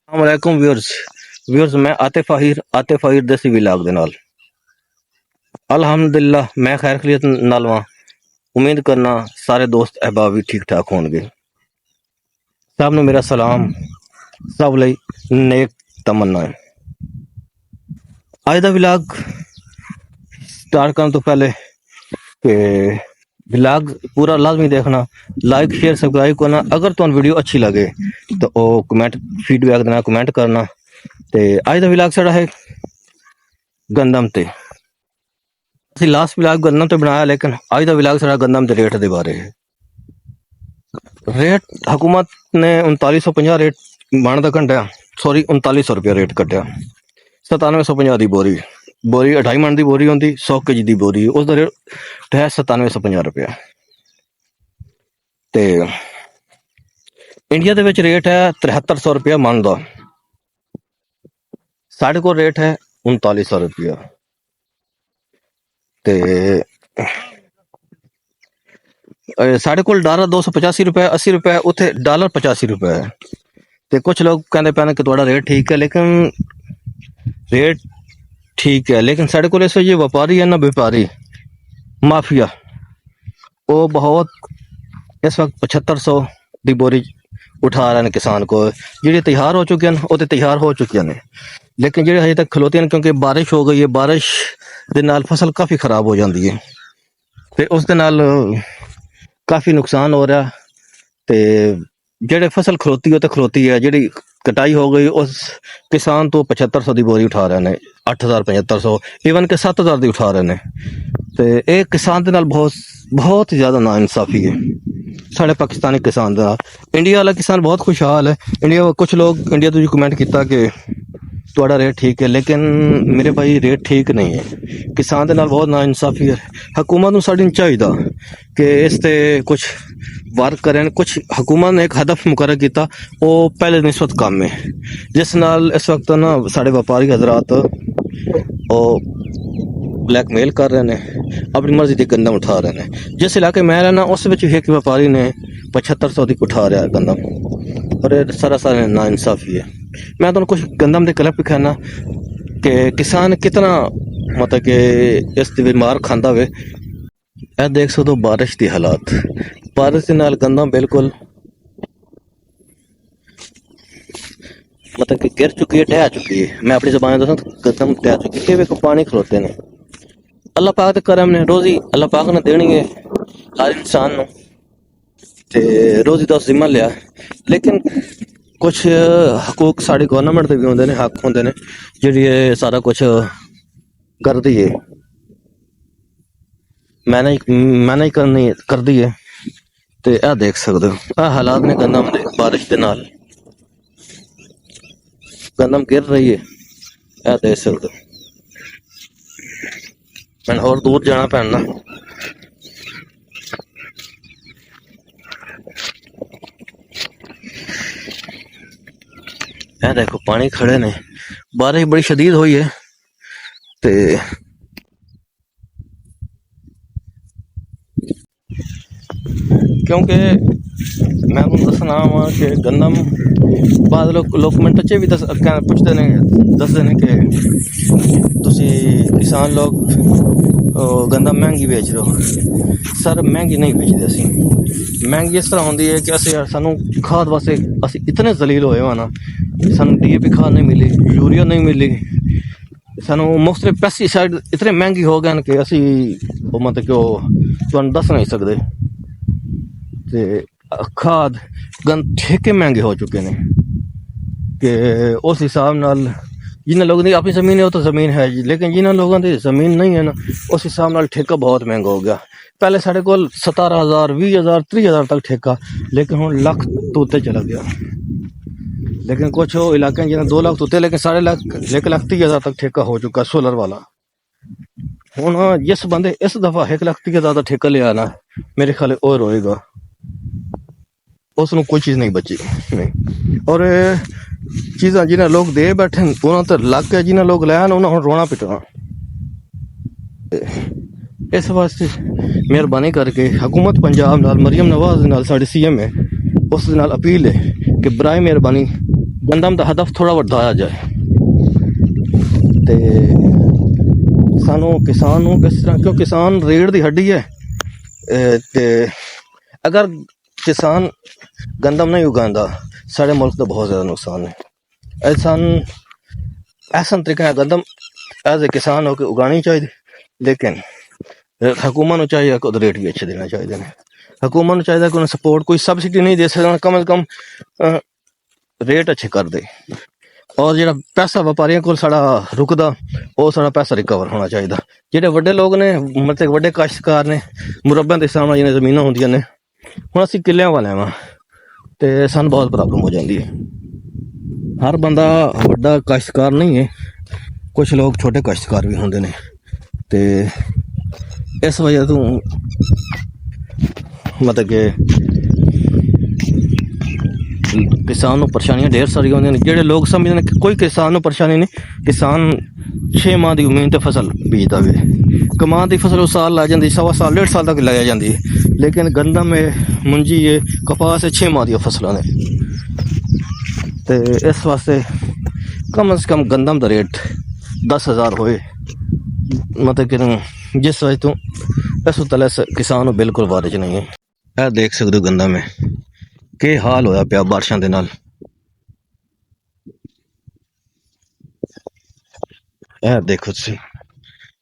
ਅਸਲਾਮੁਅਲੈकुम viewers ਮੈਂ ਆਤਿਫ ਆਹਿਰ ਦੇਸੀ vlog ਦੇ ਨਾਲ ਅਲਹਮਦੁਲਿल्लाह मैं खैर खैरियत नाल वां। उम्मीद करना सारे दोस्त अहबाब भी ठीक ठाक होणगे। सब नूं मेरा सलाम, सब लई नेक तमन्ना है। अज दा वलॉग स्टार्ट करन तो पहले कि वलॉग पूरा लाजमी देखना, लाइक शेयर सबसक्राइब करना। अगर तुहानूं वीडियो अच्छी लगे तो ओ कमेंट फीडबैक देना, कमेंट करना। ते अज दा वलॉग साडा है गंदम ते। ਅਸੀਂ ਲਾਸਟ ਵਲੌਗ ਗੰਦਮ ਤੇ ਬਣਾਇਆ, ਲੇਕਿन ਅੱਜ ਦਾ ਵਲੌਗ ਸਾਡਾ ਗੰਦਮ ਦੇ ਰੇਟ ਦੇ ਬਾਰੇ ਹੈ। ਰੇਟ ਹਕੂਮਤ ਨੇ 3950 ਰੇਟ ਬਣਦਾ ਘੰਟਾ, 3900 ਰੁਪਇਆ ਰੇਟ ਕੱਢਿਆ। 9750 ਦੀ ਬੋਰੀ 28 ਮਣ ਦੀ ਬੋਰੀ ਹੁੰਦੀ, 100 kg ਦੀ ਬੋਰੀ, ਉਸ ਦਾ ਰੇਟ ਹੈ 9750 ਰੁਪਇਆ। ਤੇ ਇੰਡੀਆ ਦੇ ਵਿੱਚ ਰੇਟ ਹੈ 7300 ਰੁਪਇਆ ਮਣ ਦਾ। ਸਾਡੇ ਕੋਲ ਰੇਟ ਹੈ 3900 ਰੁਪਇਆ। ਤੇ ਸਾਡੇ ਕੋਲ ਡਾਲਰ 285 ਰੁਪਏ 80 ਰੁਪਏ, ਉੱਥੇ ਡਾਲਰ 85 ਰੁਪਏ ਹੈ। ਤੇ ਕੁਛ ਲੋਕ ਕਹਿੰਦੇ ਪੈਣ ਕਿ ਤੁਹਾਡਾ ਰੇਟ ਠੀਕ ਹੈ, ਲੇਕਿਨ ਰੇਟ ਠੀਕ ਹੈ, ਲੇਕਿਨ ਸਾਡੇ ਕੋਲ ਇਸ ਵੇਲੇ ਵਪਾਰੀ ਹੈ ਨਾ व्यापारी माफिया, वो बहुत इस वक्त 7500 ਦੀ ਬੋਰੀ ਉਠਾ ਰਹੇ ਨੇ ਕਿਸਾਨ ਕੋਲ। ਜਿਹੜੇ ਤਿਆਰ ਹੋ ਚੁੱਕੇ ਹਨ ਉਹ ਤੇ ਤਿਆਰ ਹੋ ਚੁੱਕੀਆਂ ਨੇ, ਲੇਕਿਨ ਜਿਹੜੇ ਹਜੇ ਤੱਕ ਖਲੋਤੇ ਹਨ, ਕਿਉਂਕਿ ਬਾਰਿਸ਼ ਹੋ ਗਈ ਹੈ, ਬਾਰਿਸ਼ ਦੇ ਨਾਲ ਫਸਲ ਕਾਫੀ ਖਰਾਬ ਹੋ ਜਾਂਦੀ ਹੈ ਤੇ ਉਸ ਦੇ ਨਾਲ ਕਾਫੀ ਨੁਕਸਾਨ ਹੋ ਰਿਹਾ। ਤੇ ਜਿਹੜੇ ਫਸਲ ਖਲੋਤੀ ਉਹ ਤੇ ਖਲੋਤੀ ਹੈ, ਜਿਹੜੀ ਕਟਾਈ ਹੋ ਗਈ ਉਸ ਕਿਸਾਨ ਤੋਂ 7500 ਦੀ ਬੋਰੀ ਉਠਾ ਰਹੇ ਨੇ, 8000 7500 ਈਵਨ ਕਿ 7000 ਦੀ ਉਠਾ ਰਹੇ ਨੇ। ਤੇ ਇਹ ਕਿਸਾਨ ਦੇ ਨਾਲ ਬਹੁਤ ਜ਼ਿਆਦਾ ਨਾ ਇਨਸਾਫੀ ਹੈ ਸਾਡੇ ਪਾਕਿਸਤਾਨੀ ਕਿਸਾਨ ਦਾ। ਇੰਡੀਆ ਵਾਲਾ ਕਿਸਾਨ ਬਹੁਤ ਖੁਸ਼ਹਾਲ ਹੈ। ਇੰਡੀਆ ਕੁਛ ਲੋਕ ਇੰਡੀਆ ਤੋਂ ਕਮੈਂਟ ਕੀਤਾ ਕਿ ਤੁਹਾਡਾ ਰੇਟ ਠੀਕ ਹੈ, ਲੇਕਿਨ ਮੇਰੇ ਭਾਈ ਰੇਟ ਠੀਕ ਨਹੀਂ ਹੈ। ਕਿਸਾਨ ਦੇ ਨਾਲ ਬਹੁਤ ਨਾ ਇਨਸਾਫੀ ਹੈ। ਹਕੂਮਤ ਨੂੰ ਸਾਡੀ ਚਾਹੀਦਾ ਕਿ ਇਸ ਤੇ ਕੁਛ वर्क करें। कुछ हुकूमत ने एक हदफ मुकर्रर किया, वो पहले निस्बत कम है, जिस नाल इस वक्त ना साढ़े व्यापारी हजरात ब्लैकमेल कर रहे हैं, अपनी मर्जी की गंदम उठा रहे हैं। जिस इलाके में रहना उस एक व्यापारी ने 7500 की उठा रहा है गंदम, और सरासर ना इंसाफी है। मैं तुहानूं कुछ गंदम के क्लिप दिखाना कि किसान कितना मतलब कि इस मार खांदा वे। ਇਹ ਦੇਖ ਸਕਦੇ ਹੋ ਬਾਰਿਸ਼ ਦੀ ਹਾਲਾਤ, ਬਾਰਿਸ਼ ਦੇ ਨਾਲ ਗੰਦਮ ਬਿਲਕੁਲ मतलब कि गिर चुकी है, ढह चुकी है। मैं अपनी ज़बान दसा गंदम ढह चुकी है। वे पानी खलोते ने, अल्लाह पाक के करम ने रोज़ी अल्लाह पाक ने देनी है हर इंसान नूं, ते रोज़ी दा जिम्मा लिया। लेकिन कुछ हकूक साड़ी गवर्नमेंट दे भी होंदे ने, हक होंदे ने, जिहड़ी सारा कुछ करदी है, मैनेज करदी है। ते आ देख सकते हो आ हालात ने गंदम दे, बारिश के नाल गंदम गिर रही है। आ देख सकते हो। मैंने और दूर जाना पैना। ए देखो पानी खड़े ने, बारिश बड़ी शदीद हुई है। ते क्योंकि मैं तुहानूं दसना वा कि गंदम बाद लोग कमेंट च भी पुछते ने, दसदे ने कि तुसीं किसान लोग गंदम महंगी बेच रहे हो। सर महंगी नहीं बेचते असीं। महंगी इस तरह होंदी है कि सानूं खाद वास्ते असीं इतने जलील होए हो ना, सानूं DAP खाद नहीं मिली, यूरिया नहीं मिली, सानूं मुख्तलिफ पेस्टिसाइड इतने महंगे हो गए कि असीं मतलब कि तुहानूं दस नहीं सकते। ते खाद गंद ठेके महंगे हो चुके हैं कि उस हिसाब नाल जिन्होंने लोगों की अपनी ज़मीन है वो तो ज़मीन है जी, लेकिन जिन्होंने लोगों की ज़मीन नहीं है ना, उस हिसाब नाल ठेका बहुत महंगा हो गया। पहले साढ़े को 17,000 20,000 30,000 तक ठेका, लेकिन हुण लख तो उत्ते चला गया। लेकिन कुछ वो इलाके जिन्हें 2 लाख तो उत्ते, लेकिन 1,30,000 तक ठेका हो चुका सोलर वाला। हुण जिस बंदे इस दफ़ा 1,30,000 का ठेका लिया ना, मेरे ख्याल और रोएगा, उसनों कोई चीज़ नहीं बची नहीं। और चीज़ां जिन्हें लोग दे बैठे उन्होंने तो लग के, जिन्हें लोग लैन उन्होंने रोना पिटना। इस वास्ते मेहरबानी करके हुकूमत पंजाब नाल, मरियम नवाज नाल, साढ़े CM है, उस नाल अपील है कि बराए मेहरबानी ਗੰਦਮ ਦਾ ਹਦਫ ਥੋੜਾ ਵਧਾਇਆ ਜਾਏ ਤੇ ਸਾਨੂੰ ਕਿਸਾਨ ਨੂੰ ਕਿਸ ਤਰ੍ਹਾਂ, ਕਿਉਂ ਕਿਸਾਨ ਰੀੜ ਦੀ ਹੱਡੀ ਹੈ। ਤੇ ਅਗਰ ਕਿਸਾਨ ਗੰਦਮ ਨਹੀਂ ਉਗਾਉਂਦਾ ਸਾਡੇ ਮੁਲਕ ਦਾ ਬਹੁਤ ਜ਼ਿਆਦਾ ਨੁਕਸਾਨ ਹੈ। ਐਸਾ ਤਰੀਕਾ ਹੈ ਗੰਦਮ ਐਜ਼ ए किसान हो के उगानी चाहिए, लेकिन हुकूमत को चाहिए कि रेट भी अच्छे देना चाहिए ने। हुकूमत को चाहिए कि उन्हें सपोर्ट कोई सब्सिडी नहीं दे सकता, कम से कम रेट अच्छे कर दे। और जो पैसा व्यापारियों को साड़ा रुकदा वो साड़ा पैसा रिकवर होना चाहिए। ਜਿਹੜੇ ਵੱਡੇ ਲੋਕ ਨੇ ਮਤਲਬ ਵੱਡੇ ਕਾਸ਼ਤਕਾਰ ਨੇ ਮੁਰੱਬਿਆਂ ਦੇ ਹਿਸਾਬ ਨਾਲ ਜਿਹਨੇ ਜ਼ਮੀਨਾਂ ਹੁੰਦੀਆਂ ਨੇ, ਹੁਣ ਅਸੀਂ ਕਿੱਲਿਆਂ ਵਾਲੇ ਵਾਂ ਤੇ ਸਾਨੂੰ ਬਹੁਤ ਪ੍ਰੋਬਲਮ ਹੋ ਜਾਂਦੀ ਹੈ। ਹਰ ਬੰਦਾ ਵੱਡਾ ਕਾਸ਼ਤਕਾਰ ਨਹੀਂ ਹੈ, ਕੁਛ ਲੋਕ ਛੋਟੇ ਕਾਸ਼ਤਕਾਰ ਵੀ ਹੁੰਦੇ ਨੇ ਤੇ ਇਸ ਵਜ੍ਹਾ ਤੋਂ ਮਤਲਬ ਕਿ किसान ਨੂੰ ਪਰੇਸ਼ਾਨੀਆਂ ਢੇਰ ਸਾਰੀਆਂ ਹੁੰਦੀਆਂ ਨੇ। ਜਿਹੜੇ ਲੋਕ ਸਮਝਦੇ ਨੇ ਕਿ ਕੋਈ ਕਿਸਾਨ ਨੂੰ ਪਰੇਸ਼ਾਨੀ ਨਹੀਂ, ਕਿਸਾਨ 6 ਮਾਹ ਦੀ ਉਮੀਦ ਤੇ ਫਸਲ ਬੀਜਦਾ ਵੇ, ਕਮਾਦ ਦੀ ਫਸਲ ਉਹ ਸਾਲ ਲੱਗ ਜਾਂਦੀ, ਸਵਾ ਸਾਲ 1.5 ਸਾਲ ਤੱਕ ਲੱਗ ਜਾਂਦੀ ਹੈ। ਲੇਕਿਨ ਗੰਦਮ ਹੈ, ਮੁੰਜੀ ਹੈ, ਕਪਾਸ ਹੈ, 6 ਮਾਹ ਦੀਆਂ ਫਸਲਾਂ ਨੇ। ਤੇ ਇਸ ਵਾਸਤੇ ਕਮ ਸੇ ਕਮ ਗੰਦਮ ਦਾ ਰੇਟ 10,000 ਹੋਏ, ਮਤਲਬ ਕਿ ਜਿਸ ਵਜ੍ਹਾ ਤੋਂ ਇਸ ਤਲੇ ਕਿਸਾਨ ਨੂੰ ਬਿਲਕੁਲ ਵਾਰਿਜ ਨਹੀਂ ਹੈ। ਇਹ ਦੇਖ ਸਕਦੇ ਹੋ ਗੰਦਮ ਹੈ ਕੀ ਹਾਲ ਹੋਇਆ ਪਿਆ ਬਾਰਿਸ਼ਾਂ ਦੇ ਨਾਲ। ਇਹ ਦੇਖੋ ਤੁਸੀਂ,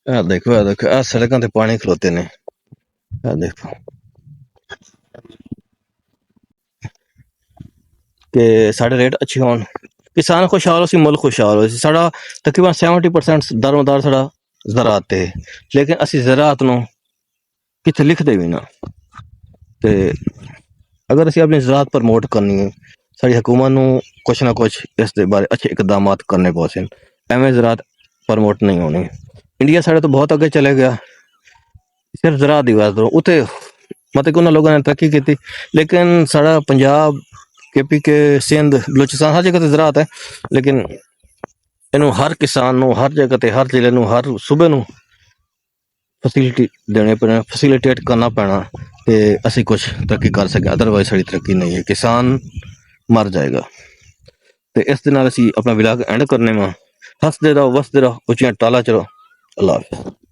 ਇਹ ਦੇਖੋ, ਇਹ ਦੇਖੋ, ਇਹ ਸੜਕਾਂ ਤੇ ਪਾਣੀ ਖਲੋਤੇ ਨੇ। ਇਹ ਦੇਖੋ ਕਿ ਸਾਡੇ ਰੇਟ ਅੱਛੇ ਹੋਣ, ਕਿਸਾਨ ਖੁਸ਼ਹਾਲ ਹੋ ਸੀ, ਮੁਲਕ ਖੁਸ਼ਹਾਲ ਹੋ ਸੀ। ਸਾਡਾ ਤਕਰੀਬਨ 70% ਦਰਮਦਾਰ ਸਾਡਾ ਜ਼ਰਾਤ ਤੇ, ਲੇਕਿਨ ਅਸੀਂ ਜ਼ਰਾਤ ਨੂੰ ਕਿੱਥੇ ਲਿਖਦੇ ਵੀ ਨਾ। ਤੇ ਅਗਰ ਅਸੀਂ ਆਪਣੀ ਜ਼ਰਾਤ ਪ੍ਰਮੋਟ ਕਰਨੀ ਹੈ, ਸਾਡੀ ਹਕੂਮਤ ਨੂੰ ਕੁਛ ਨਾ ਕੁਛ ਇਸ ਦੇ ਬਾਰੇ ਅੱਛੇ ਇਕਦਾਮਾਤ ਕਰਨੇ ਪਹੁੰਚਣ। ਐਵੇਂ ਜ਼ਰਾਤ ਪ੍ਰਮੋਟ ਨਹੀਂ ਹੋਣੀ। ਇੰਡੀਆ ਸਾਡੇ ਤੋਂ ਬਹੁਤ ਅੱਗੇ ਚਲੇ ਗਿਆ ਸਿਰਫ ਜ਼ਰਾਤ ਦੀ ਵਜ੍ਹਾ ਤੋਂ। ਉੱਥੇ ਮਤਲਬ ਕਿ ਉਹਨਾਂ ਲੋਕਾਂ ਨੇ ਤਰੱਕੀ ਕੀਤੀ, ਲੇਕਿਨ ਸਾਡਾ ਪੰਜਾਬ KPK ਸਿੰਧ ਬਲੋਚਿਸਤਾਨ ਹਰ ਜਗ੍ਹਾ ਤੇ ਜ਼ਰਾਤ ਹੈ, ਲੇਕਿਨ ਇਹਨੂੰ ਹਰ ਕਿਸਾਨ ਨੂੰ ਹਰ ਜਗ੍ਹਾ ਤੇ, ਹਰ ਜ਼ਿਲ੍ਹੇ ਨੂੰ, ਹਰ ਸੂਬੇ ਨੂੰ ਫੈਸਿਲਿਟੀ ਦੇਣੇ ਪੈਣਾ, ਫੈਸਿਲਿਟੇਟ ਕਰਨਾ ਪੈਣਾ ਤੇ ਅਸੀਂ ਕੁਛ ਤਰੱਕੀ ਕਰ ਸਕੇ। ਅਦਰਵਾਈਜ਼ ਸਾਡੀ ਤਰੱਕੀ ਨਹੀਂ ਹੈ, ਕਿਸਾਨ ਮਰ ਜਾਏਗਾ। ਤੇ ਇਸ ਦੇ ਨਾਲ ਅਸੀਂ ਆਪਣਾ ਵਿਲਾਗ ਐਂਡ ਕਰਨੇ ਵਾ। ਹੱਸਦੇ ਰਹੋ, ਵਸਦੇ ਰਹੋ, ਉੱਚੀਆਂ ਟਾਲਾਂ ਚਲੋ। ਅੱਲਾਹ ਹਾਫਿਜ਼।